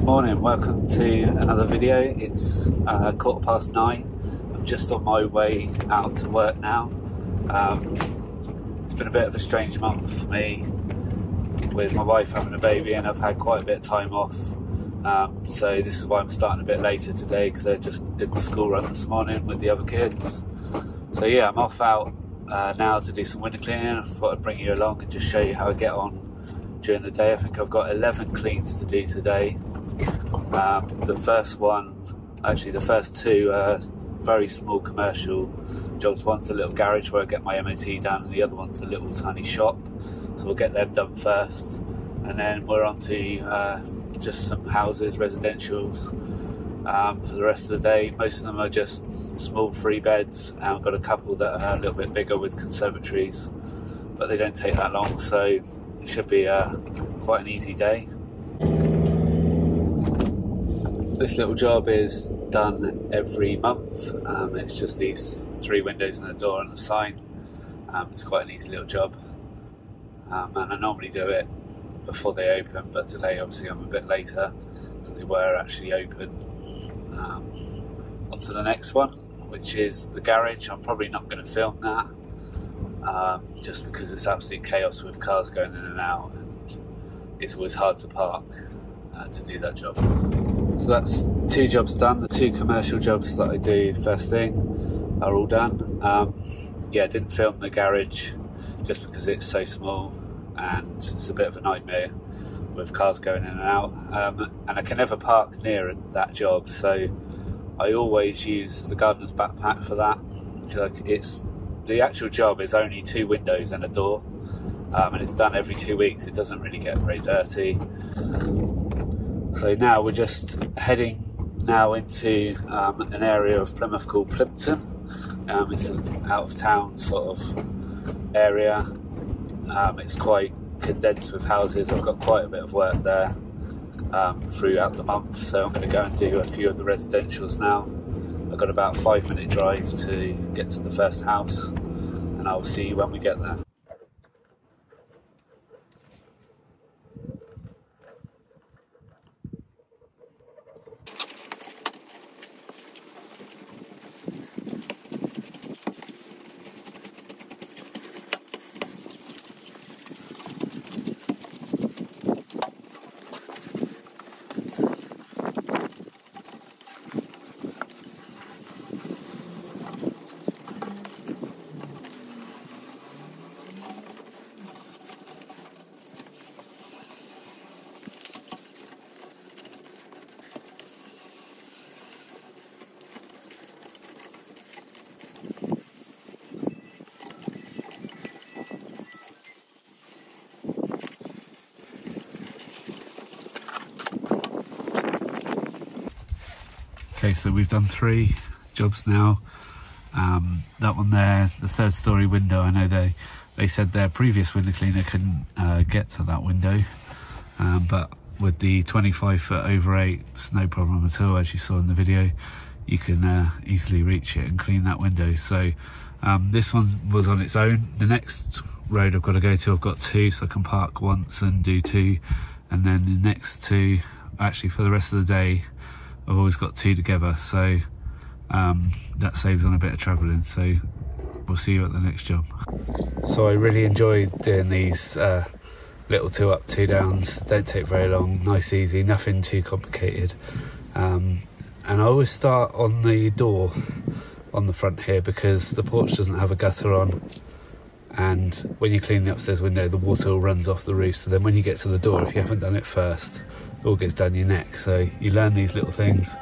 Morning, welcome to another video. It's 9:15. I'm just on my way out to work now. It's been a bit of a strange month for me with my wife having a baby, and I've had quite a bit of time off. So this is why I'm starting a bit later today, because I just did the school run this morning with the other kids. So yeah, I'm off out now to do some window cleaning. I thought I'd bring you along and just show you how I get on during the day. I think I've got 11 cleans to do today. The first two are very small commercial jobs. One's a little garage where I get my MOT done, and the other one's a little tiny shop, so we'll get them done first, and then we're on to just some houses, residentials, for the rest of the day. Most of them are just small 3 beds, and I've got a couple that are a little bit bigger with conservatories, but they don't take that long, so it should be quite an easy day. This little job is done every month. It's just these 3 windows and a door and a sign. It's quite an easy little job, and I normally do it before they open, but today obviously I'm a bit later, so they were actually open. On to the next one, which is the garage. I'm probably not going to film that, just because it's absolute chaos with cars going in and out, and it's always hard to park to do that job. So that's 2 jobs done. The 2 commercial jobs that I do first thing are all done. Yeah, I didn't film the garage just because it's so small and it's a bit of a nightmare with cars going in and out. And I can never park near that job, so I always use the gardener's backpack for that. The actual job is only 2 windows and a door, and it's done every 2 weeks. It doesn't really get very dirty. So now we're just heading now into an area of Plymouth called Plymouth. It's an out of town sort of area. It's quite condensed with houses. I've got quite a bit of work there throughout the month, so I'm going to go and do a few of the residentials now. I've got about a 5-minute drive to get to the first house, and I'll see you when we get there. Okay, so we've done 3 jobs now. That one there, the 3rd story window, I know they said their previous window cleaner couldn't get to that window, but with the 25-foot Ova8, it's no problem at all. As you saw in the video, you can easily reach it and clean that window. So this one was on its own. The next road I've got to go to, I've got 2, so I can park once and do 2, and then the next 2, actually for the rest of the day, I've always got 2 together, so that saves on a bit of travelling. So we'll see you at the next job. So I really enjoyed doing these little 2 up 2 downs. Don't take very long, nice easy, nothing too complicated. And I always start on the door on the front here, because the porch doesn't have a gutter on, and when you clean the upstairs window, the water all runs off the roof. So then when you get to the door, if you haven't done it first, it all gets down your neck. So you learn these little things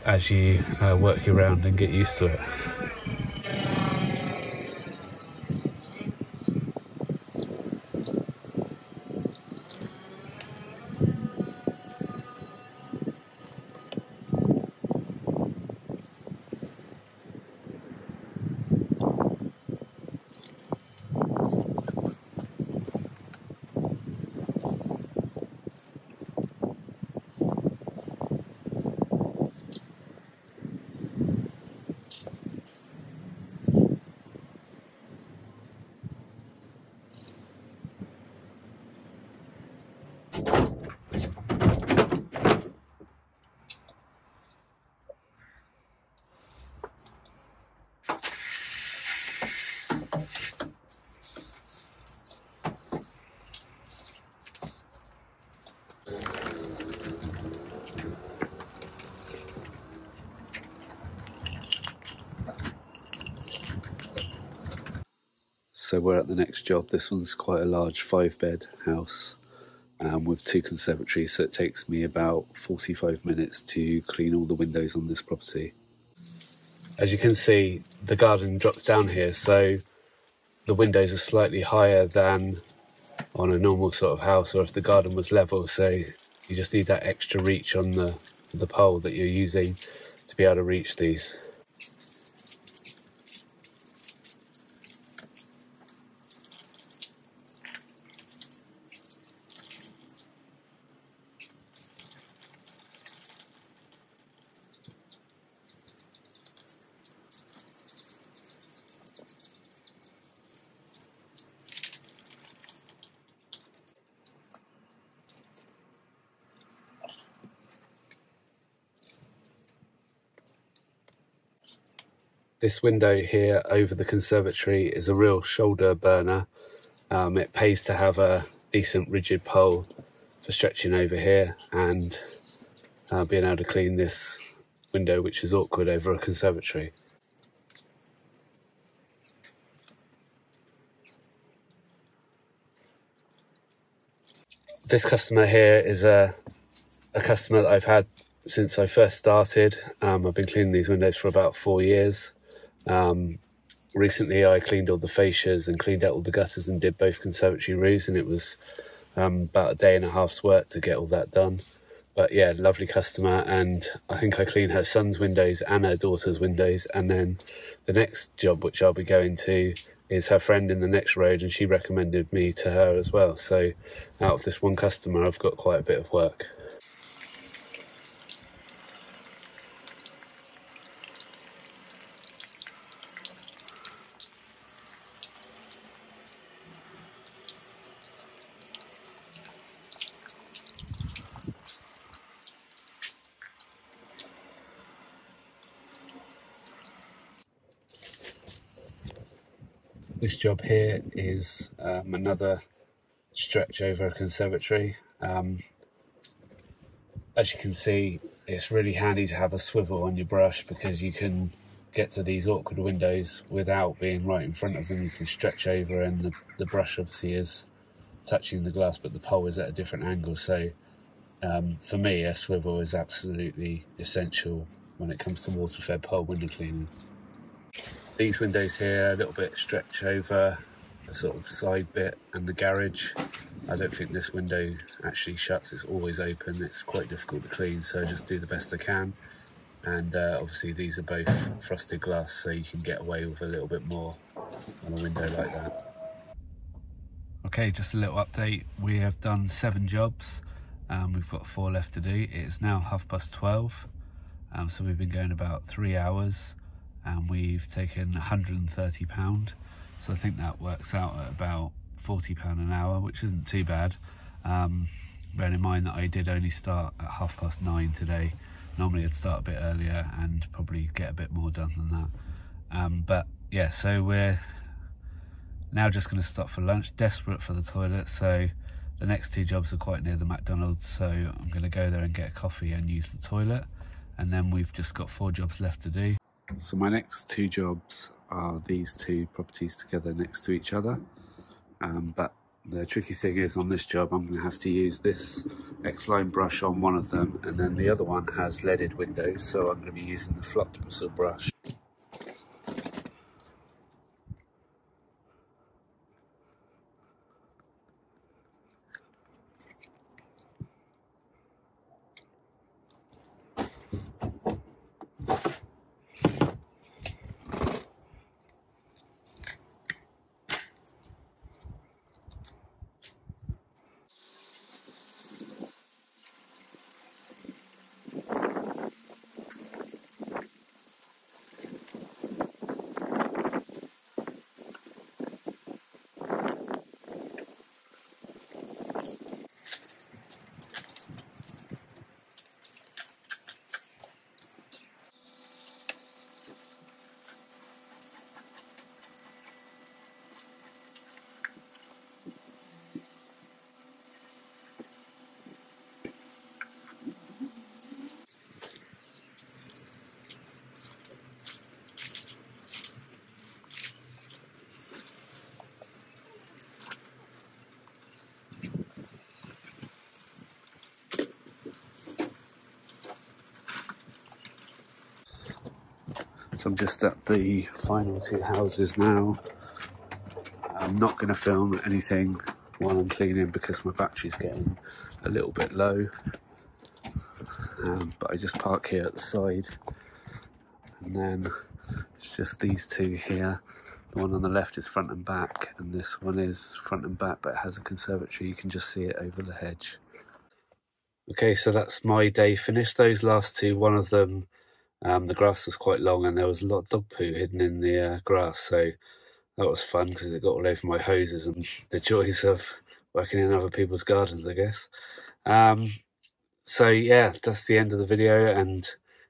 as you work your round and get used to it. So we're at the next job. This one's quite a large 5-bed house with 2 conservatories, so it takes me about 45 minutes to clean all the windows on this property. As you can see, the garden drops down here, so the windows are slightly higher than on a normal sort of house, or if the garden was level, so you just need that extra reach on the pole that you're using to be able to reach these. This window here over the conservatory is a real shoulder burner. It pays to have a decent rigid pole for stretching over here and being able to clean this window, which is awkward over a conservatory. This customer here is a customer that I've had since I first started. I've been cleaning these windows for about 4 years. Recently I cleaned all the fascias and cleaned out all the gutters and did both conservatory roofs, and it was about a day and a half's work to get all that done. But yeah, lovely customer, and I think I cleaned her son's windows and her daughter's windows, and then the next job which I'll be going to is her friend in the next road, and she recommended me to her as well. So out of this one customer I've got quite a bit of work. This job here is another stretch over a conservatory. As you can see, it's really handy to have a swivel on your brush because you can get to these awkward windows without being right in front of them. You can stretch over, and the brush obviously is touching the glass, but the pole is at a different angle. So for me, a swivel is absolutely essential when it comes to water-fed pole window cleaning. These windows here, a little bit stretch over a sort of side bit, and the garage, I don't think this window actually shuts, it's always open. It's quite difficult to clean, so just do the best I can. And obviously these are both frosted glass, so you can get away with a little bit more on a window like that. Okay, just a little update. We have done 7 jobs. We've got 4 left to do. It's now 12:30, so we've been going about 3 hours. And we've taken £130, so I think that works out at about £40 an hour, which isn't too bad. Bearing in mind that I did only start at 9:30 today. Normally I'd start a bit earlier and probably get a bit more done than that. But yeah, so we're now just going to stop for lunch, desperate for the toilet, so the next 2 jobs are quite near the McDonald's, so I'm going to go there and get a coffee and use the toilet, and then we've just got 4 jobs left to do. So my next 2 jobs are these 2 properties together next to each other, but the tricky thing is on this job I'm going to have to use this Xline brush on one of them, and then the other one has leaded windows, so I'm going to be using the flopped bristle brush. So I'm just at the final two houses now. I'm not going to film anything while I'm cleaning because my battery's getting a little bit low. But I just park here at the side, and then it's just these two here. The one on the left is front and back, and this one is front and back, but it has a conservatory. You can just see it over the hedge. Okay, so that's my day finished. Those last two, one of them, the grass was quite long and there was a lot of dog poo hidden in the grass, so that was fun because it got all over my hoses, and the joys of working in other people's gardens, I guess. So yeah, that's the end of the video, and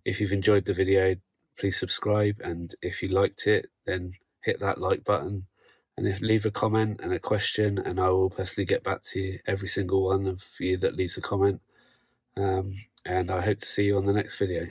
if you've enjoyed the video, please subscribe, and if you liked it, then hit that like button, and leave a comment and a question, and I will personally get back to you, every single one of you that leaves a comment. And I hope to see you on the next video.